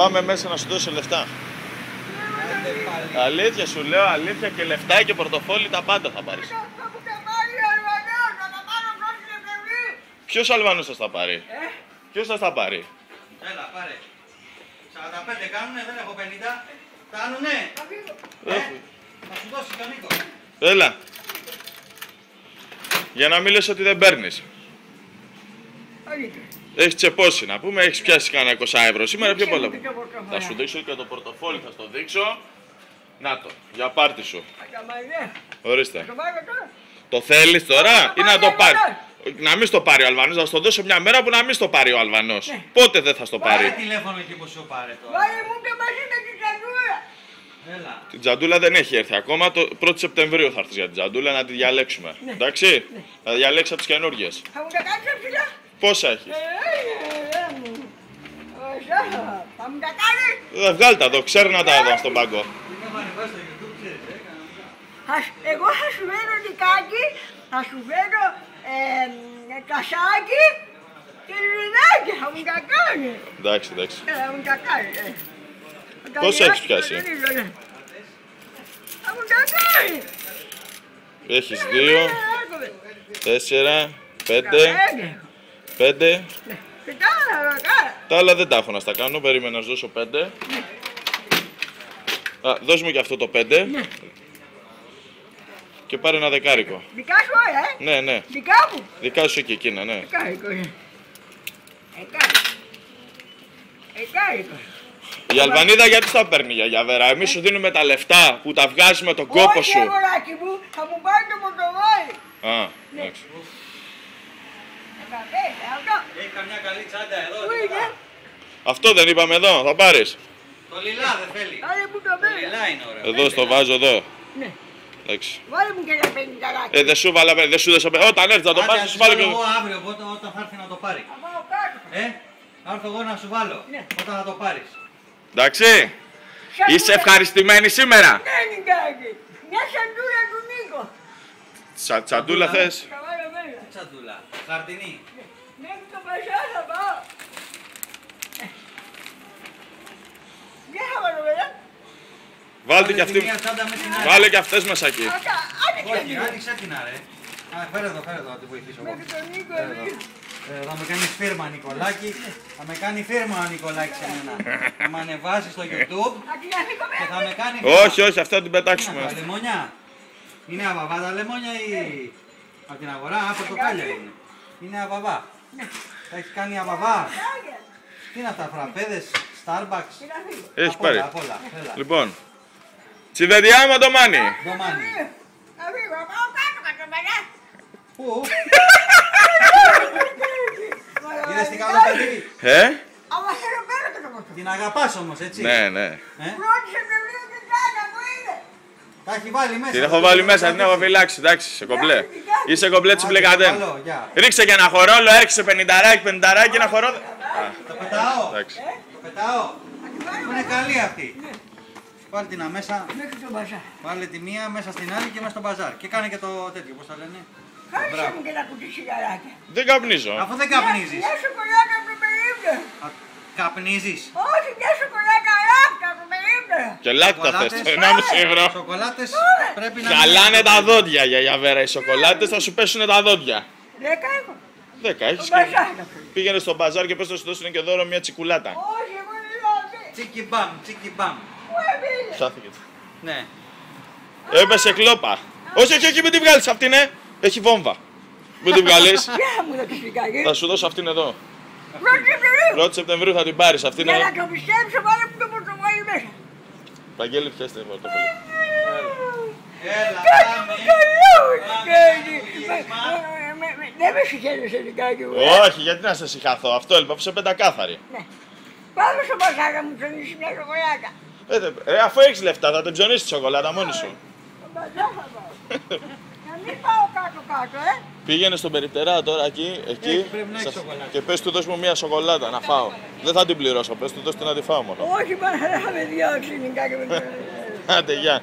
Πάμε μέσα να σου δώσω λεφτά. Αλήθεια σου λέω, αλήθεια, και λεφτά και πορτοφόλι, τα πάντα θα πάρεις. Ποιος Αλβανός θα στα πάρει? Ποιος θα στα πάρει? Έλα, πάρε. 45 κάνουνε, δεν έχω 50. Κάνουνε. Θα σου δώσει τον Νίκο. Έλα. Για να μην λες ότι δεν παίρνεις. Έχεις τσεπώσει να πούμε, έχεις πιάσει κανένα 20 ευρώ σήμερα, πιο πολλά. Θα σου δείξω και το πορτοφόλι, θα στο δείξω. Να το, για πάρτι σου. Ορίστε. Το θέλεις τώρα ή να το πάρει? Να μην στο πάρει ο Αλβανός, θα στο δώσω μια μέρα που να μην στο πάρει ο Αλβανός. Πότε δεν θα στο πάρει? Πάρε τηλέφωνο εκεί που σου πάρε τώρα. Βάλε μου και μαζί με την τζαντούλα. Έλα. Την τζαντούλα δεν έχει έρθει ακόμα, το 1η Σεπτεμβρίου θα έρθεις για την τζαντούλα να τη διαλέξουμε. Εντάξει, θα διαλέξεις από τις καινούργιες. Θα μου τα κάνεις ψηλά. Πόσα έχεις? Θα μου τα κάνεις. Βγάλ' τα εδώ, ξέρω να τα δω στον πάγκο. Εγώ θα σου φέρω λικάκι, θα σου φέρω κασάκι και λιδάκι, θα μου τα κάνεις. Εντάξει, εντάξει. Θα μου τα κάνεις. Πόσα έχεις πιάσει? Θα μου τα κάνεις. Έχεις 2, 4, 5, 5. Τα άλλα δεν τα έχω να στα κάνω, περίμενα να σου δώσω 5. Δώσ' μου και αυτό το 5. Και πάρε ένα δεκάρικο. Δικά σου όλα, Ναι, ναι. Δικά μου. Δικά σου και εκείνα, ναι. Δεκάρικο, Δεκάρικο. Η Αλβανίδα γιατί στα παίρνει για γιαβέρα? Εμείς σου δίνουμε τα λεφτά που τα βγάζεις με τον κόπο σου. Όχι, αγοράκι μου, θα μου πάρει το πορτοφόλι. Α, εντάξει. 15, αυτό. Έχει καμιά καλή τσάντα εδώ. Πού είναι? Αυτό δεν είπαμε εδώ, θα πάρεις. Το λιλά δεν θέλει. Βάλε μου το Το πέρα. λιλά είναι ωραίο. Εδώ στο βάζω εδώ. Ναι. Εντάξει. Βάλε μου και ένα 50. Δεν σου βάλα, δεν σου δώσα. Όταν έρθει θα το πάρεις, θα σου βάλω και. Εγώ αύριο όταν θα έρθει να το πάρει. Θα πάω κάτω. Θα έρθω εγώ να σου βάλω. Ναι. Όταν θα το πάρεις. Εντάξει. Είσαι ευχαριστημένη σήμερα? Ναι, Νικάκη. Μια σαντούλα του Νίκο. Τσαντούλα θες? Θα βάλω μέσα. Τσαντούλα. Χαρτινή. Μέχρι το παζά θα πάω. Δεν θα βάλω μέσα. Βάλτε και αυτή. Μια τσάντα με την άλλη. Βάλε και αυτές μέσα εκεί. Όχι, άνοιξε την άρε. Φέρε εδώ, να τη βοηθήσω εγώ. Μέχρι τον Νίκο Θα με κάνει φίρμα Νικολάκη. Θα με κάνει φίρμα ο Νικολάκης σε μένα. Θα με ανεβάσει στο YouTube και θα με κάνει φίρμα. Όχι, όχι, αυτά την Τα πετάξουμε. λεμόνια. Είναι αβαβά τα λεμόνια ή από την αγορά? Πορτοκάλια είναι. Είναι αβαβά. Θα έχει κάνει αβαβά. Τι είναι αυτά, φραπέδες, Starbucks? Έχει πάρει. Απ' όλα. Έλα. Λοιπόν. Τσιβεδιάμα το μάνι. Ντομάνι. Θα φύγω, θα πάω κάτω κατά παλιά. Πού? Είδες τι καλό παιδί. Αλλά θέλω πέρα το κομμάτι. Την αγαπάς όμως, έτσι. Ναι, ναι. Πρώτη Σεπτεμβρίου την κάνα, πού είναι? Τα έχει βάλει μέσα. Την έχω βάλει μέσα, την έχω φυλάξει. Εντάξει, σε κομπλέ. Είσαι κομπλέ τσιμπλεκαντέν. Καλό, γεια. Ρίξε και ένα χορόλο, έρχεσαι 50 και ένα χορό. Το πετάω. Εντάξει. Το πετάω. Είναι καλή αυτή. Βάλε την αμέσα. Μέχρι το μπαζά. Βάλε τη μία μέσα στην άλλη και μέσα στο μπαζάρ. Και κάνε και το τέτοιο, πώς τα λένε. Χάρισε μου και ένα κουτί σιγαράκια. Δεν καπνίζω. Αφού δεν καπνίζεις. Μια σοκολάτα από το περίπτερο. Καπνίζεις. Όχι, μια σοκολάτα λάκτα από το περίπτερο. Και λάκτα θες, 1,5 ευρώ. Σοκολάτες πρέπει να... Καλάνε τα δόντια για βέρα. Οι σοκολάτες θα σου πέσουν τα δόντια. 10 έχω. 10 έχεις Το και... μπαζάρ. Πήγαινε στο μπαζάρ και πες θα σου δώσουν και δώρο μια τσικουλάτα. Όχι, εγώ δεν λέω αυτή. Τσίκι μπαμ, τσίκι μπαμ. Πού έπαιρνε? Χάθηκε. Ναι. Έπεσε κλόπα. Όχι, όχι, όχι, μην τη βγάλεις αυτήν, έχει βόμβα. Μην τη βγάλεις. Για μου το ξυπνικάκι. Θα σου δώσω αυτήν εδώ. Πρώτη Σεπτεμβρίου. 1η Σεπτεμβρίου θα την πάρεις αυτήν. Για να το πιστέψω, βάλε μου το πορτοφόλι μέσα. Παγγέλη, πιάστε την πορτοφόλι. Έλα, πάμε. Δεν με συγχαίρεσαι, Νικάκη μου. Όχι, γιατί να σε συγχαθώ. Αυτό έλειπα που είσαι πεντακάθαρη. Πάμε στο μπαζάρ να μου ψωνίσει μια σοκολάτα. Αφού έχεις λεφτά θα την ψωνίσεις τη σοκολάτα μόνη σου. Στο μπαζάρ θα πάω. Να μην πάω κάτω-κάτω, Πήγαινε στον περιπτερά τώρα εκεί πρέπει να έχει σοκολάτα. και πες του δώσ' μου μια σοκολάτα να φάω. Δεν θα την πληρώσω, πες του δώσ' την να τη φάω μόνο. Όχι, μα θα με διώξει, Νικάκη μου. Άντε, γεια.